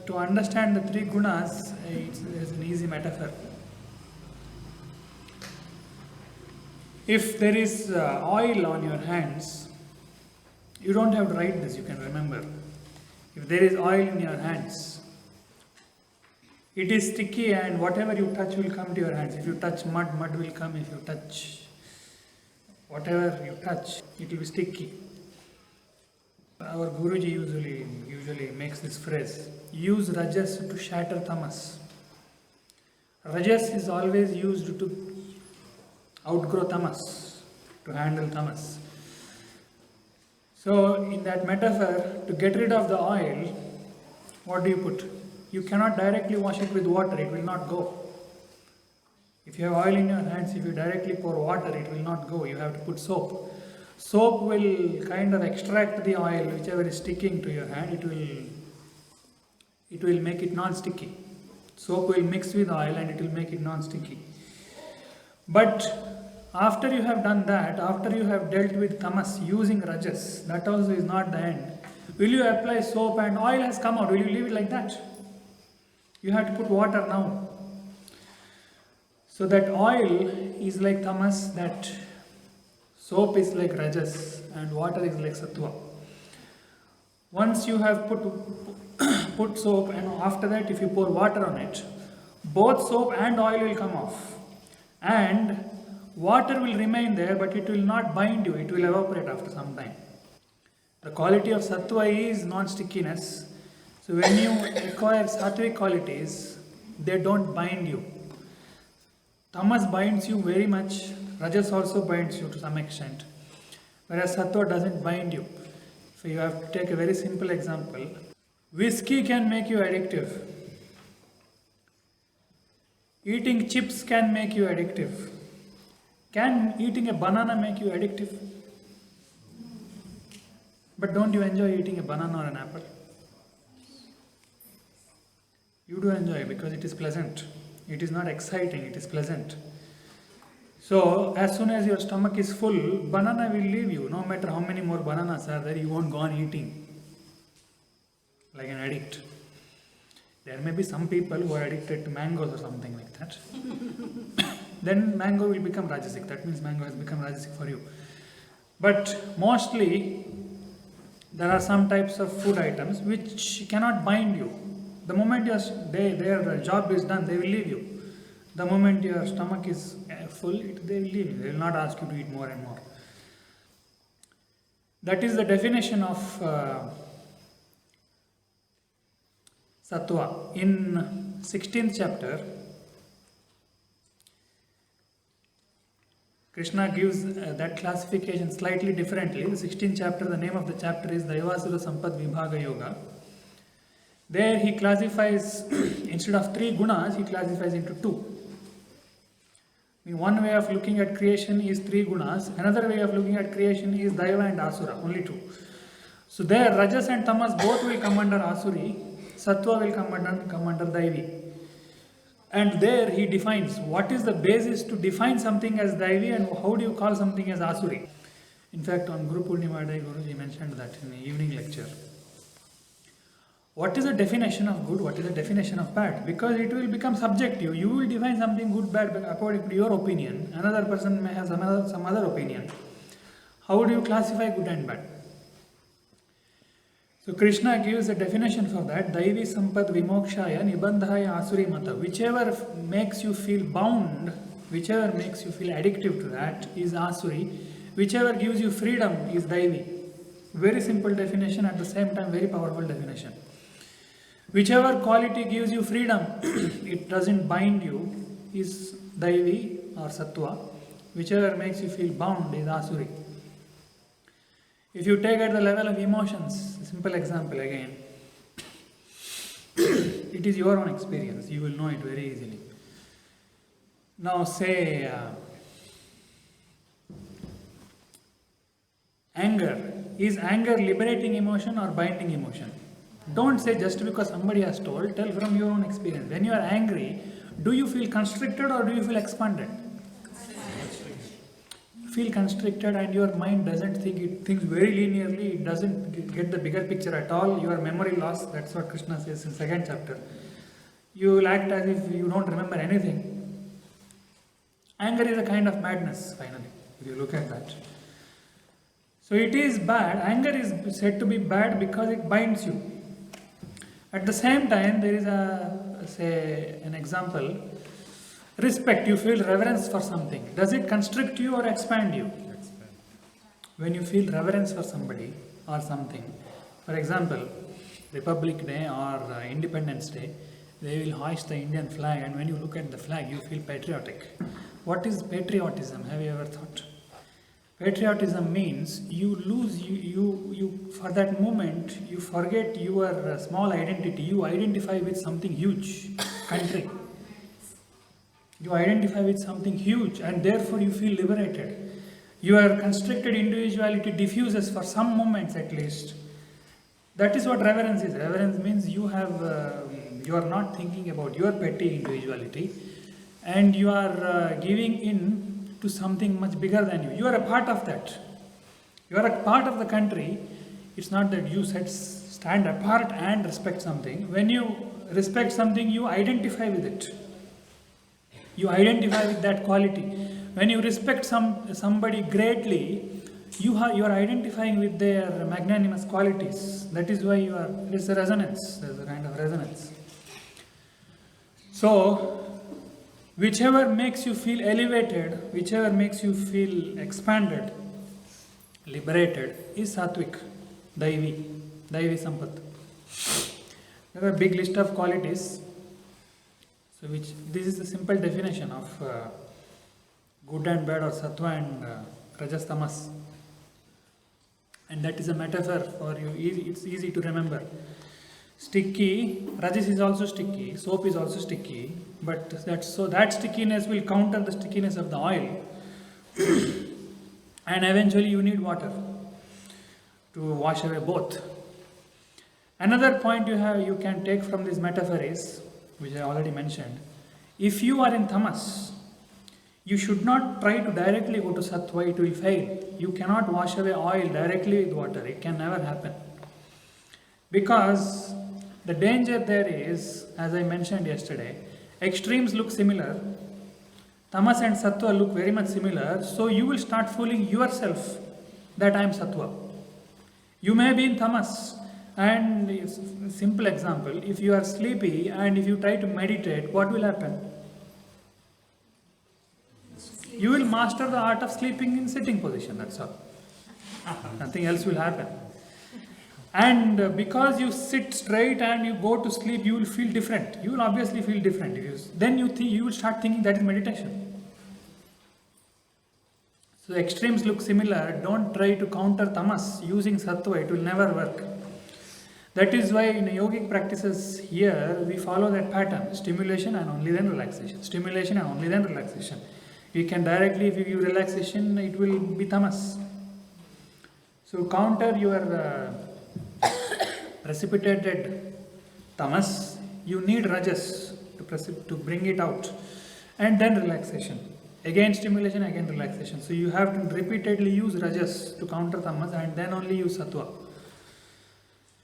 to understand the three gunas, it's an easy metaphor. If there is oil on your hands, you don't have to write this, you can remember. If there is oil in your hands, it is sticky and whatever you touch will come to your hands. If you touch mud, mud will come. If you touch whatever you touch, it will be sticky. Our Guruji usually makes this phrase, use rajas to shatter tamas. Rajas is always used to outgrow tamas, to handle tamas. So in that metaphor, to get rid of the oil, what do you put? You cannot directly wash it with water, it will not go. If you have oil in your hands, if you directly pour water, it will not go. You have to put soap. Soap will kind of extract the oil, whichever is sticking to your hand, it will make it non-sticky. Soap will mix with oil and it will make it non-sticky. But after you have done that, after you have dealt with tamas using rajas, that also is not the end. Will you apply soap and oil has come out? Will you leave it like that? You have to put water now. So that oil is like tamas, that soap is like rajas, and water is like sattva. Once you have put soap, and after that if you pour water on it, both soap and oil will come off. And water will remain there, but it will not bind you, it will evaporate after some time. The quality of sattva is non-stickiness. So when you acquire sattvic qualities, they don't bind you. Tamas binds you very much, rajas also binds you to some extent, whereas sattva doesn't bind you. So you have to take a very simple example. Whiskey can make you addictive. Eating chips can make you addictive. Can eating a banana make you addictive? But don't you enjoy eating a banana or an apple? You do enjoy because it is pleasant. It is not exciting, it is pleasant. So as soon as your stomach is full, banana will leave you. No matter how many more bananas are there, you won't go on eating like an addict. There may be some people who are addicted to mangoes or something like that. Then mango will become rajasic. That means mango has become rajasic for you. But mostly, there are some types of food items which cannot bind you. The moment their job is done, they will leave you. The moment your stomach is full, they will leave you. They will not ask you to eat more and more. That is the definition of sattva. In 16th chapter, Krishna gives that classification slightly differently. The 16th chapter, the name of the chapter is Daivasura Sampad Vibhaga Yoga. There he classifies, instead of three gunas, he classifies into two. I mean, one way of looking at creation is three gunas. Another way of looking at creation is Daiva and Asura, only two. So there, Rajas and Tamas both will come under Asuri. Sattva will come under Daivi. And there he defines what is the basis to define something as Daivi and how do you call something as Asuri. In fact, on Guru Purnima Day, Guruji mentioned that in the evening lecture. What is the definition of good? What is the definition of bad? Because it will become subjective. You will define something good, bad according to your opinion. Another person may have some other opinion. How do you classify good and bad? So Krishna gives a definition for that. Daivi sampad vimokshaya nibandhaya asuri mata. Whichever makes you feel bound, whichever makes you feel addictive to that is asuri. Whichever gives you freedom is Daivi. Very simple definition, at the same time very powerful definition. Whichever quality gives you freedom, it doesn't bind you, is Daivi or Sattva. Whichever makes you feel bound is Asuri. If you take at the level of emotions, a simple example again, it is your own experience, you will know it very easily. Now say anger. Is anger liberating emotion or binding emotion? Don't say just because somebody has told, tell from your own experience. When you are angry, do you feel constricted or do you feel expanded? feel constricted and your mind doesn't think, it thinks very linearly, it doesn't get the bigger picture at all, your memory loss, that's what Krishna says in second chapter. You will act as if you don't remember anything. Anger is a kind of madness, finally, if you look at that. So it is bad. Anger is said to be bad because it binds you. At the same time, there is an example. Respect, you feel reverence for something. Does it constrict you or expand you? Expand. When you feel reverence for somebody or something, for example, Republic Day or Independence Day, they will hoist the Indian flag, and when you look at the flag, you feel patriotic. What is patriotism? Have you ever thought? Patriotism means you lose, you for that moment, you forget your small identity, you identify with something huge, country. You identify with something huge and therefore you feel liberated. Your constricted individuality diffuses for some moments at least. That is what reverence is. Reverence means you are not thinking about your petty individuality and you are giving in to something much bigger than you. You are a part of that. You are a part of the country. It's not that you stand apart and respect something. When you respect something, you identify with it. You identify with that quality. When you respect somebody greatly, you are identifying with their magnanimous qualities. That is why there's a resonance. There's a kind of resonance. So, whichever makes you feel elevated, whichever makes you feel expanded, liberated, is sattvic, daivi sampat. There are a big list of qualities. So this is the simple definition of good and bad, or sattva and rajas tamas. And that is a metaphor for you. It's easy to remember. Sticky, rajas is also sticky, soap is also sticky, but that stickiness will counter the stickiness of the oil. And eventually you need water to wash away both. Another point you can take from this metaphor is, which I already mentioned, if you are in tamas, you should not try to directly go to sattva, it will fail. You cannot wash away oil directly with water, it can never happen. Because the danger there is, as I mentioned yesterday, extremes look similar, tamas and sattva look very much similar, so you will start fooling yourself that I am sattva. You may be in tamas. And a simple example, if you are sleepy and if you try to meditate, what will happen? You will master the art of sleeping in sitting position, that's all. Nothing else will happen. And because you sit straight and you go to sleep, you will feel different. You will obviously feel different. Then you will start thinking that is meditation. So extremes look similar. Don't try to counter tamas using sattva, it will never work. That is why in yogic practices here, we follow that pattern, stimulation and only then relaxation, stimulation and only then relaxation. You can directly, if you give relaxation, it will be tamas. So counter your precipitated tamas, you need rajas to bring it out, and then relaxation. Again stimulation, again relaxation. So you have to repeatedly use rajas to counter tamas and then only use sattva.